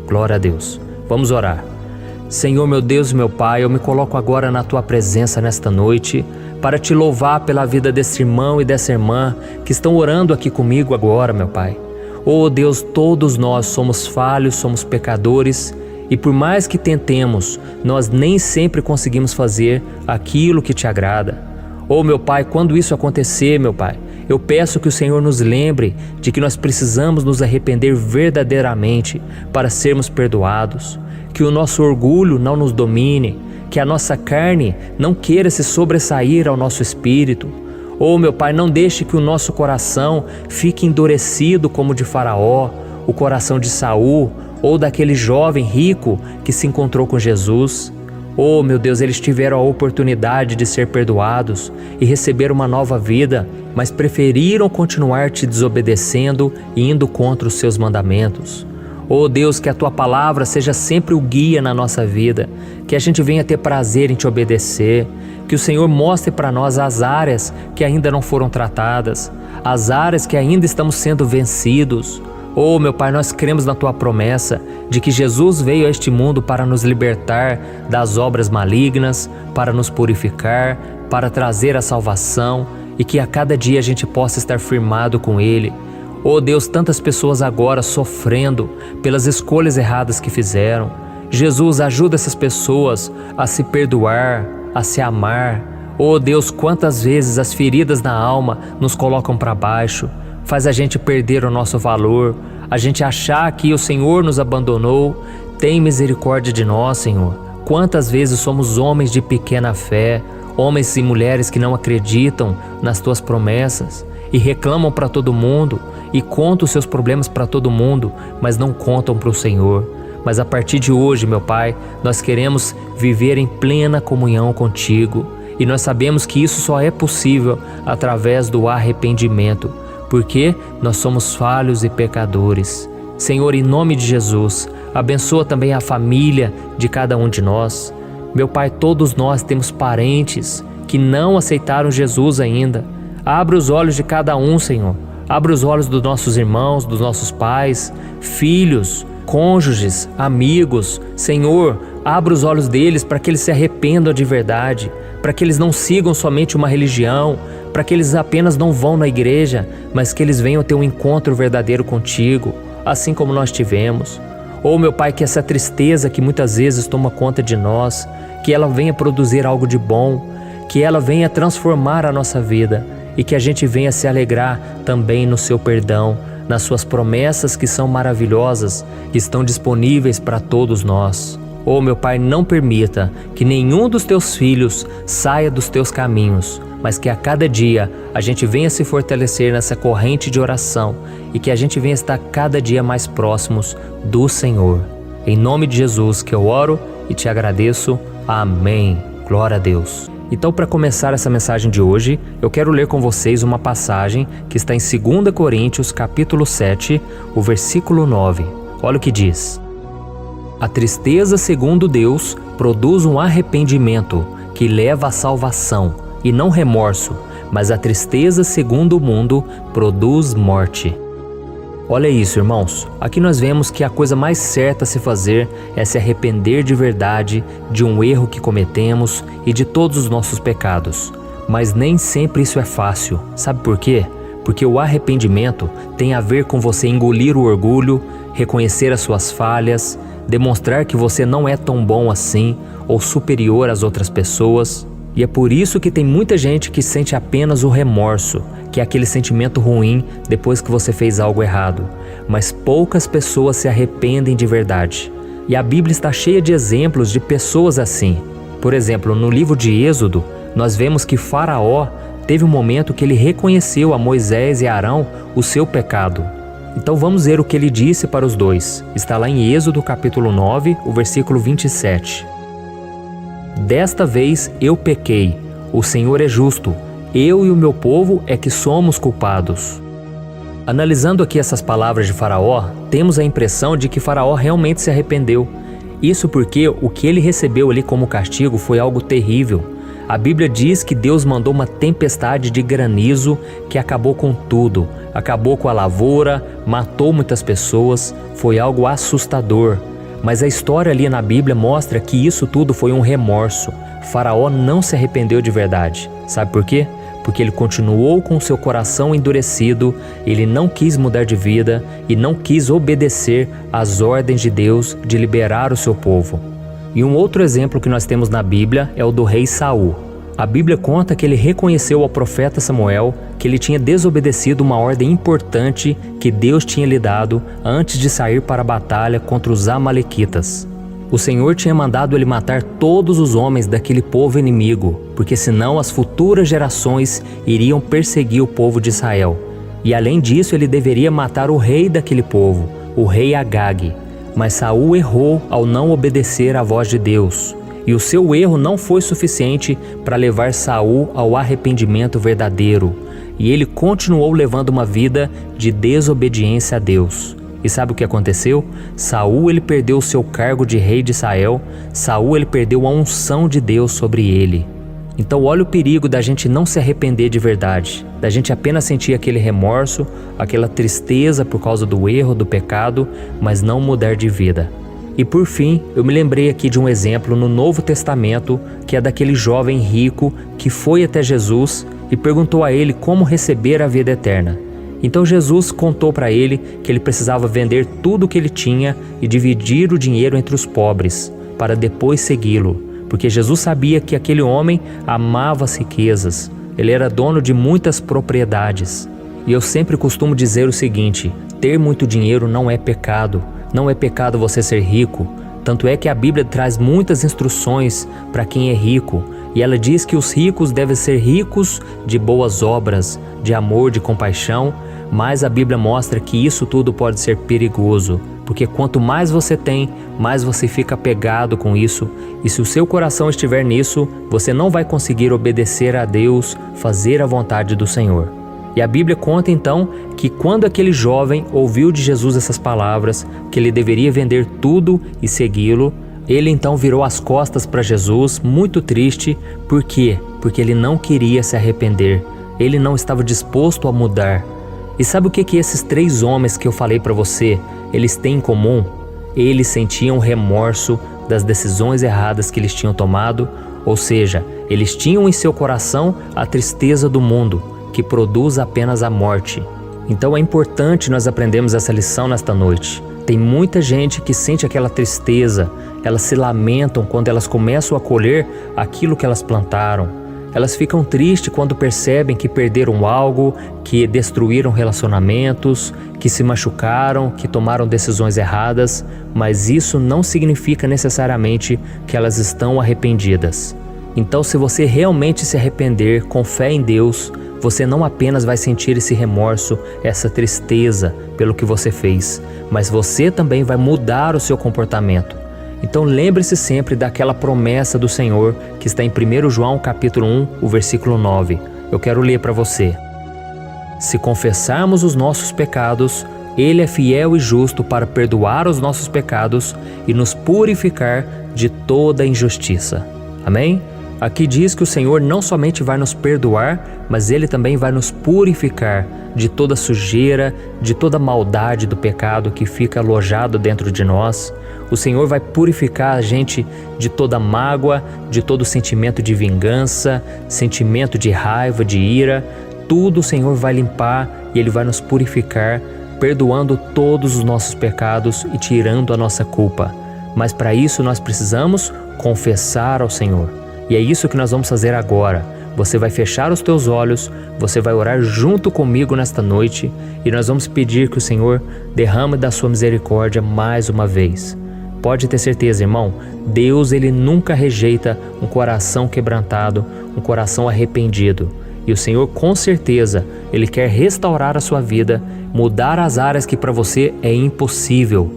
Glória a Deus. Vamos orar. Senhor, meu Deus e meu Pai, eu me coloco agora na Tua presença nesta noite para Te louvar pela vida desse irmão e dessa irmã que estão orando aqui comigo agora, meu Pai. Oh Deus, todos nós somos falhos, somos pecadores e por mais que tentemos, nós nem sempre conseguimos fazer aquilo que Te agrada. Oh meu Pai, quando isso acontecer, meu Pai, eu peço que o Senhor nos lembre de que nós precisamos nos arrepender verdadeiramente para sermos perdoados, que o nosso orgulho não nos domine, que a nossa carne não queira se sobressair ao nosso espírito. Oh meu Pai, não deixe que o nosso coração fique endurecido como o de Faraó, o coração de Saul ou daquele jovem rico que se encontrou com Jesus. Oh meu Deus, eles tiveram a oportunidade de ser perdoados e receber uma nova vida, mas preferiram continuar te desobedecendo e indo contra os seus mandamentos. Oh Deus, que a Tua palavra seja sempre o guia na nossa vida, que a gente venha ter prazer em Te obedecer, que o Senhor mostre para nós as áreas que ainda não foram tratadas, as áreas que ainda estamos sendo vencidos. Oh meu Pai, nós cremos na Tua promessa de que Jesus veio a este mundo para nos libertar das obras malignas, para nos purificar, para trazer a salvação e que a cada dia a gente possa estar firmado com Ele. Oh Deus, tantas pessoas agora sofrendo pelas escolhas erradas que fizeram. Jesus, ajuda essas pessoas a se perdoar, a se amar. Oh Deus, quantas vezes as feridas na alma nos colocam para baixo, faz a gente perder o nosso valor, a gente achar que o Senhor nos abandonou. Tem misericórdia de nós, Senhor. Quantas vezes somos homens de pequena fé, homens e mulheres que não acreditam nas Tuas promessas e reclamam para todo mundo e contam os seus problemas para todo mundo, mas não contam para o Senhor. Mas a partir de hoje, meu Pai, nós queremos viver em plena comunhão contigo e nós sabemos que isso só é possível através do arrependimento, porque nós somos falhos e pecadores. Senhor, em nome de Jesus, abençoa também a família de cada um de nós. Meu Pai, todos nós temos parentes que não aceitaram Jesus ainda. Abre os olhos de cada um, Senhor. Abre os olhos dos nossos irmãos, dos nossos pais, filhos, cônjuges, amigos. Senhor, abre os olhos deles para que eles se arrependam de verdade, para que eles não sigam somente uma religião, para que eles apenas não vão na igreja, mas que eles venham ter um encontro verdadeiro contigo, assim como nós tivemos. Oh meu Pai, que essa tristeza que muitas vezes toma conta de nós, que ela venha produzir algo de bom, que ela venha transformar a nossa vida e que a gente venha se alegrar também no Seu perdão, nas Suas promessas que são maravilhosas, que estão disponíveis para todos nós. Oh meu Pai, não permita que nenhum dos Teus filhos saia dos Teus caminhos, mas que a cada dia a gente venha se fortalecer nessa corrente de oração e que a gente venha estar cada dia mais próximos do Senhor. Em nome de Jesus que eu oro e te agradeço. Amém. Glória a Deus. Então, para começar essa mensagem de hoje, eu quero ler com vocês uma passagem que está em 2 Coríntios, capítulo 7, o versículo 9. Olha o que diz: A tristeza segundo Deus produz um arrependimento que leva à salvação, e não remorso, mas a tristeza segundo o mundo produz morte. Olha isso, irmãos. Aqui nós vemos que a coisa mais certa a se fazer é se arrepender de verdade de um erro que cometemos e de todos os nossos pecados. Mas nem sempre isso é fácil. Sabe por quê? Porque o arrependimento tem a ver com você engolir o orgulho, reconhecer as suas falhas, demonstrar que você não é tão bom assim ou superior às outras pessoas. E é por isso que tem muita gente que sente apenas o remorso, que é aquele sentimento ruim depois que você fez algo errado. Mas poucas pessoas se arrependem de verdade. E a Bíblia está cheia de exemplos de pessoas assim. Por exemplo, no livro de Êxodo, nós vemos que Faraó teve um momento que ele reconheceu a Moisés e Arão o seu pecado. Então vamos ver o que ele disse para os dois. Está lá em Êxodo capítulo 9, o versículo 27. Desta vez eu pequei, o Senhor é justo, eu e o meu povo é que somos culpados. Analisando aqui essas palavras de Faraó, temos a impressão de que Faraó realmente se arrependeu. Isso porque o que ele recebeu ali como castigo foi algo terrível. A Bíblia diz que Deus mandou uma tempestade de granizo que acabou com tudo, acabou com a lavoura, matou muitas pessoas, foi algo assustador. Mas a história ali na Bíblia mostra que isso tudo foi um remorso. Faraó não se arrependeu de verdade. Sabe por quê? Porque ele continuou com seu coração endurecido, ele não quis mudar de vida e não quis obedecer às ordens de Deus de liberar o seu povo. E um outro exemplo que nós temos na Bíblia é o do rei Saul. A Bíblia conta que ele reconheceu ao profeta Samuel que ele tinha desobedecido uma ordem importante que Deus tinha lhe dado antes de sair para a batalha contra os amalequitas. O Senhor tinha mandado ele matar todos os homens daquele povo inimigo, porque senão as futuras gerações iriam perseguir o povo de Israel. E além disso, ele deveria matar o rei daquele povo, o rei Agag. Mas Saul errou ao não obedecer à voz de Deus. E o seu erro não foi suficiente para levar Saul ao arrependimento verdadeiro. E ele continuou levando uma vida de desobediência a Deus. E sabe o que aconteceu? Saul ele perdeu o seu cargo de rei de Israel. Saul ele perdeu a unção de Deus sobre ele. Então olha o perigo da gente não se arrepender de verdade, da gente apenas sentir aquele remorso, aquela tristeza por causa do erro, do pecado, mas não mudar de vida. E por fim, eu me lembrei aqui de um exemplo no Novo Testamento, que é daquele jovem rico que foi até Jesus e perguntou a ele como receber a vida eterna. Então Jesus contou para ele que ele precisava vender tudo o que ele tinha e dividir o dinheiro entre os pobres, para depois segui-lo, porque Jesus sabia que aquele homem amava as riquezas, ele era dono de muitas propriedades. E eu sempre costumo dizer o seguinte: ter muito dinheiro não é pecado, não é pecado você ser rico. Tanto é que a Bíblia traz muitas instruções para quem é rico, e ela diz que os ricos devem ser ricos de boas obras, de amor, de compaixão, mas a Bíblia mostra que isso tudo pode ser perigoso, porque quanto mais você tem, mais você fica apegado com isso, e se o seu coração estiver nisso, você não vai conseguir obedecer a Deus, fazer a vontade do Senhor. E a Bíblia conta então que quando aquele jovem ouviu de Jesus essas palavras, que ele deveria vender tudo e segui-lo, ele então virou as costas para Jesus, muito triste. Por quê? Porque ele não queria se arrepender, ele não estava disposto a mudar. E sabe o que esses 3 homens que eu falei para você, eles têm em comum? Eles sentiam remorso das decisões erradas que eles tinham tomado, ou seja, eles tinham em seu coração a tristeza do mundo, que produz apenas a morte. Então é importante nós aprendermos essa lição nesta noite. Tem muita gente que sente aquela tristeza, elas se lamentam quando elas começam a colher aquilo que elas plantaram. Elas ficam tristes quando percebem que perderam algo, que destruíram relacionamentos, que se machucaram, que tomaram decisões erradas, mas isso não significa necessariamente que elas estão arrependidas. Então, se você realmente se arrepender com fé em Deus, você não apenas vai sentir esse remorso, essa tristeza pelo que você fez, mas você também vai mudar o seu comportamento. Então lembre-se sempre daquela promessa do Senhor que está em 1 João capítulo 1, o versículo 9. Eu quero ler para você. Se confessarmos os nossos pecados, Ele é fiel e justo para perdoar os nossos pecados e nos purificar de toda injustiça. Amém? Aqui diz que o Senhor não somente vai nos perdoar, mas Ele também vai nos purificar de toda sujeira, de toda maldade do pecado que fica alojado dentro de nós. O Senhor vai purificar a gente de toda mágoa, de todo sentimento de vingança, sentimento de raiva, de ira. Tudo o Senhor vai limpar e Ele vai nos purificar, perdoando todos os nossos pecados e tirando a nossa culpa. Mas para isso nós precisamos confessar ao Senhor. E é isso que nós vamos fazer agora. Você vai fechar os teus olhos, você vai orar junto comigo nesta noite e nós vamos pedir que o Senhor derrame da sua misericórdia mais uma vez. Pode ter certeza, irmão, Deus ele nunca rejeita um coração quebrantado, um coração arrependido. E o Senhor com certeza, Ele quer restaurar a sua vida, mudar as áreas que para você é impossível.